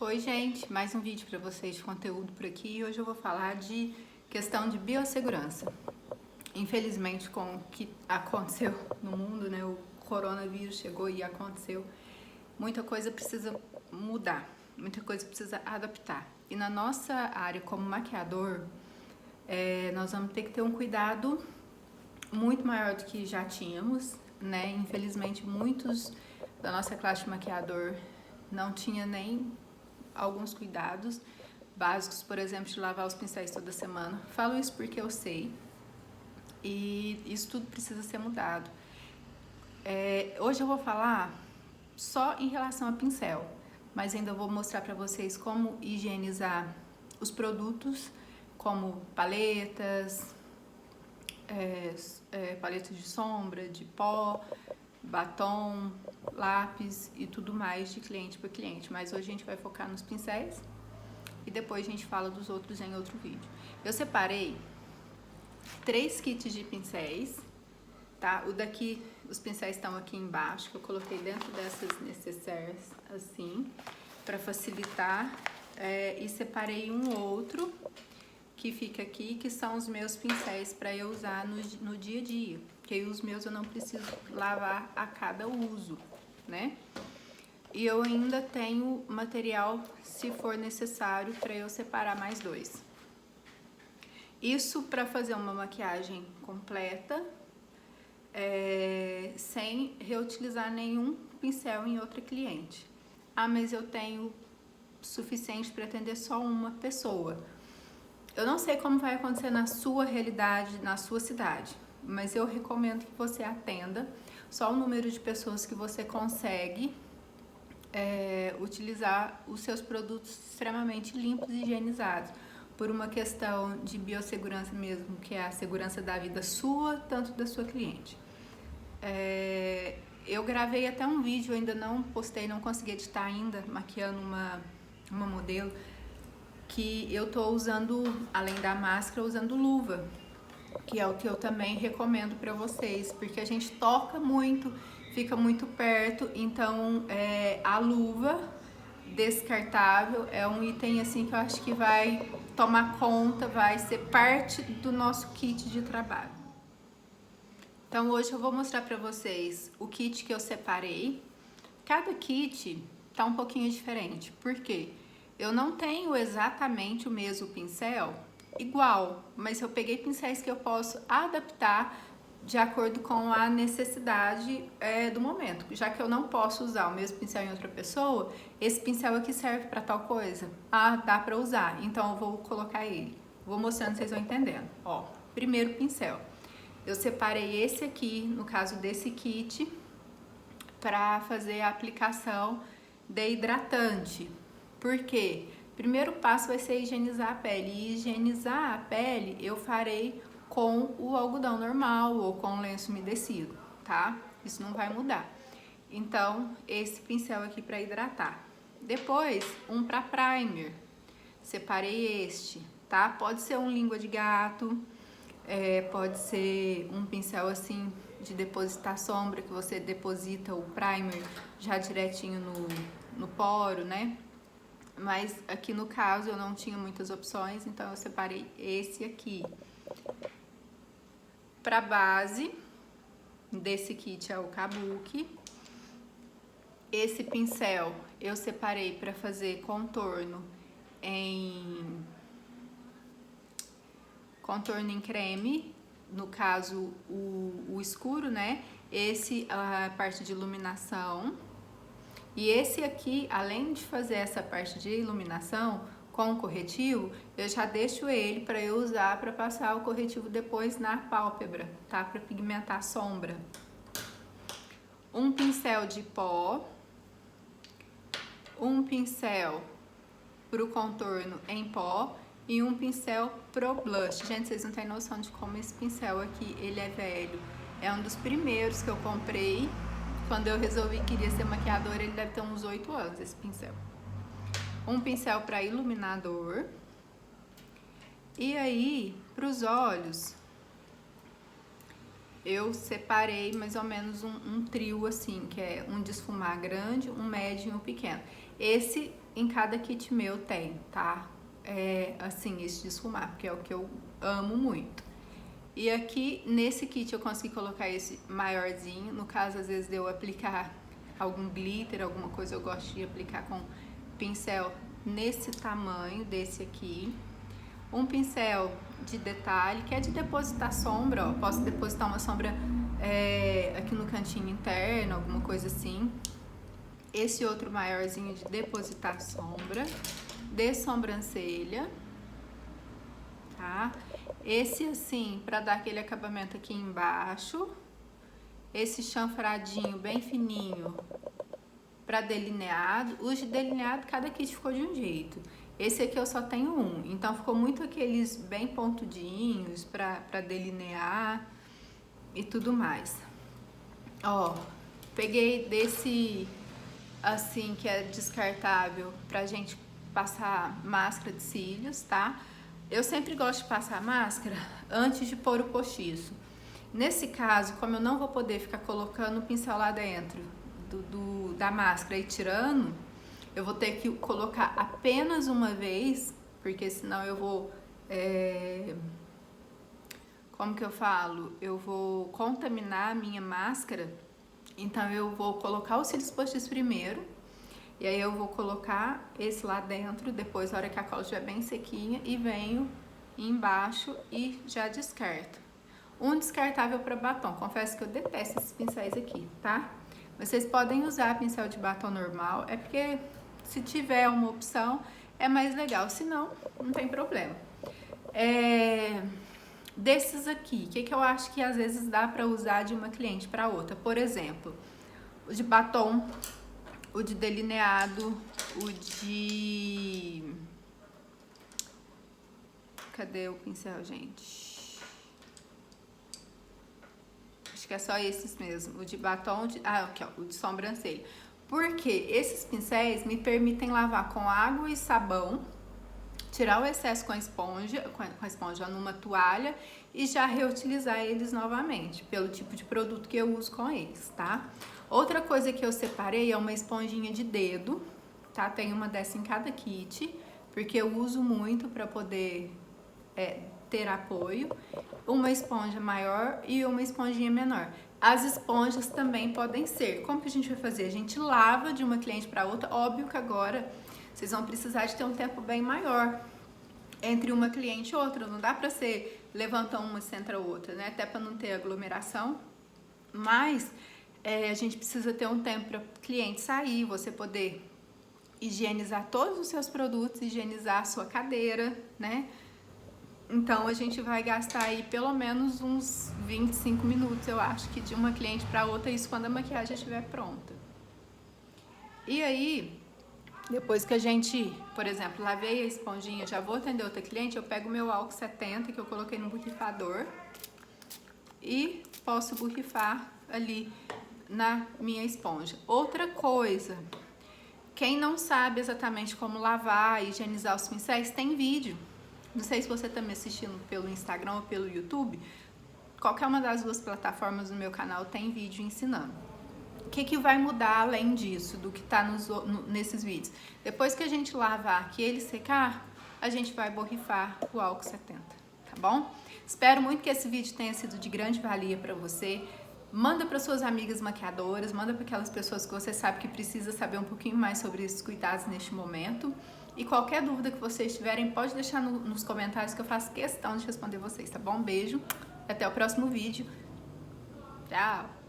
Oi gente, mais um vídeo para vocês de conteúdo por aqui e hoje eu vou falar de questão de biossegurança. Infelizmente, com o que aconteceu no mundo, né, o coronavírus chegou e aconteceu, muita coisa precisa mudar, muita coisa precisa adaptar. E na nossa área como maquiador, nós vamos ter que ter um cuidado muito maior do que já tínhamos, né? Infelizmente, muitos da nossa classe de maquiador não tinha nem alguns cuidados básicos, por exemplo, de lavar os pincéis toda semana. Falo isso porque eu sei e isso tudo precisa ser mudado. Hoje eu vou falar só em relação a pincel, mas ainda vou mostrar para vocês como higienizar os produtos, como paletas, paletas de sombra, de pó, batom, lápis e tudo mais de cliente por cliente. Mas hoje a gente vai focar nos pincéis e depois a gente fala dos outros em outro vídeo. Eu separei 3 kits de pincéis, tá? O daqui, os pincéis estão aqui embaixo, que eu coloquei dentro dessas necessaires assim, para facilitar. E separei um outro que fica aqui, que são os meus pincéis para eu usar no dia a dia, porque os meus eu não preciso lavar a cada uso, né? E eu ainda tenho material, se for necessário, para eu separar mais 2. Isso para fazer uma maquiagem completa, sem reutilizar nenhum pincel em outra cliente. Ah, mas eu tenho suficiente para atender só uma pessoa. Eu não sei como vai acontecer na sua realidade, na sua cidade, mas eu recomendo que você atenda só o número de pessoas que você consegue utilizar os seus produtos extremamente limpos e higienizados, por uma questão de biossegurança mesmo, que é a segurança da vida sua, tanto da sua cliente. Eu gravei até um vídeo, ainda não postei, não consegui editar ainda, maquiando uma modelo, que eu tô usando, além da máscara, usando luva, que é o que eu também recomendo para vocês, porque a gente toca muito, fica muito perto, então a luva descartável é um item assim que eu acho que vai tomar conta, vai ser parte do nosso kit de trabalho. Então hoje eu vou mostrar para vocês o kit que eu separei. Cada kit tá um pouquinho diferente, por quê? Eu não tenho exatamente o mesmo pincel igual, mas eu peguei pincéis que eu posso adaptar de acordo com a necessidade do momento. Já que eu não posso usar o mesmo pincel em outra pessoa, esse pincel aqui serve para tal coisa. Ah, dá para usar, então eu vou colocar ele. Vou mostrando, vocês vão entendendo. Ó, primeiro pincel. Eu separei esse aqui, no caso desse kit, para fazer a aplicação de hidratante. Por quê? Primeiro passo vai ser higienizar a pele. E higienizar a pele eu farei com o algodão normal ou com o lenço umedecido, tá? Isso não vai mudar. Então, esse pincel aqui para hidratar. Depois, um para primer. Separei este, tá? Pode ser um língua de gato, pode ser um pincel assim de depositar sombra, que você deposita o primer já direitinho no poro, né? Mas aqui no caso eu não tinha muitas opções, então eu separei esse aqui. Para base desse kit é o Kabuki. Esse pincel eu separei para fazer contorno em creme, no caso o escuro, né? Esse a parte de iluminação. E esse aqui, além de fazer essa parte de iluminação com o corretivo, eu já deixo ele para eu usar para passar o corretivo depois na pálpebra, tá? Para pigmentar a sombra. Um pincel de pó, um pincel para o contorno em pó e um pincel pro blush. Gente, vocês não têm noção de como esse pincel aqui, ele é velho. É um dos primeiros que eu comprei. Quando eu resolvi que queria ser maquiadora, ele deve ter uns 8 anos, esse pincel. Um pincel para iluminador. E aí, para os olhos, eu separei mais ou menos um trio assim, que é um de esfumar grande, um médio e um pequeno. Esse em cada kit meu tem, tá? Assim, esse de esfumar, porque é o que eu amo muito. E aqui, nesse kit, eu consegui colocar esse maiorzinho. No caso, às vezes, de eu aplicar algum glitter, alguma coisa, eu gosto de aplicar com pincel nesse tamanho, desse aqui. Um pincel de detalhe, que é de depositar sombra, ó. Posso depositar uma sombra aqui no cantinho interno, alguma coisa assim. Esse outro maiorzinho de depositar sombra, de sobrancelha, tá? Esse assim, pra dar aquele acabamento aqui embaixo. Esse chanfradinho bem fininho pra delineado. Os de delineado, cada kit ficou de um jeito. Esse aqui eu só tenho um, então ficou muito aqueles bem pontudinhos pra delinear e tudo mais. Ó, peguei desse assim que é descartável pra gente passar máscara de cílios, tá? Eu sempre gosto de passar máscara antes de pôr o postiço. Nesse caso, como eu não vou poder ficar colocando o pincel lá dentro da máscara e tirando, eu vou ter que colocar apenas uma vez, porque senão eu vou... como que eu falo? Eu vou contaminar a minha máscara. Então eu vou colocar os cílios postiços primeiro, e aí eu vou colocar esse lá dentro, depois na hora que a cola estiver bem sequinha, e venho embaixo e já descarto. Um descartável para batom, confesso que eu detesto esses pincéis aqui, tá? Mas vocês podem usar pincel de batom normal, é porque se tiver uma opção é mais legal, se não, não tem problema. Desses aqui, o que eu acho que às vezes dá pra usar de uma cliente pra outra? Por exemplo, o de batom, o de delineado, o de... Cadê o pincel, gente? Acho que é só esses mesmo. O de batom, aqui, ó, o de sobrancelha. Porque esses pincéis me permitem lavar com água e sabão, tirar o excesso com a esponja numa toalha e já reutilizar eles novamente, pelo tipo de produto que eu uso com eles, tá? Outra coisa que eu separei é uma esponjinha de dedo, tá? Tem uma dessa em cada kit, porque eu uso muito para poder ter apoio. Uma esponja maior e uma esponjinha menor. As esponjas também podem ser. Como que a gente vai fazer? A gente lava de uma cliente para outra. Óbvio que agora vocês vão precisar de ter um tempo bem maior entre uma cliente e outra. Não dá pra ser levanta uma e centra outra, né? Até pra não ter aglomeração. Mas a gente precisa ter um tempo para cliente sair, você poder higienizar todos os seus produtos, higienizar a sua cadeira, né? Então a gente vai gastar aí pelo menos uns 25 minutos, eu acho, que de uma cliente para outra, isso quando a maquiagem estiver pronta. E aí, depois que a gente, por exemplo, lavei a esponjinha, já vou atender outra cliente, eu pego o meu álcool 70 que eu coloquei no borrifador e posso borrifar ali na minha esponja. Outra coisa, quem não sabe exatamente como lavar e higienizar os pincéis, tem vídeo. Não sei se você está me assistindo pelo Instagram ou pelo YouTube, qualquer uma das duas plataformas do meu canal tem vídeo ensinando. O que vai mudar além disso, do que está nesses vídeos? Depois que a gente lavar aqui e ele secar, a gente vai borrifar o álcool 70, tá bom? Espero muito que esse vídeo tenha sido de grande valia para você. Manda para suas amigas maquiadoras, manda para aquelas pessoas que você sabe que precisa saber um pouquinho mais sobre esses cuidados neste momento. E qualquer dúvida que vocês tiverem, pode deixar nos comentários que eu faço questão de responder vocês, tá bom? Beijo, até o próximo vídeo. Tchau!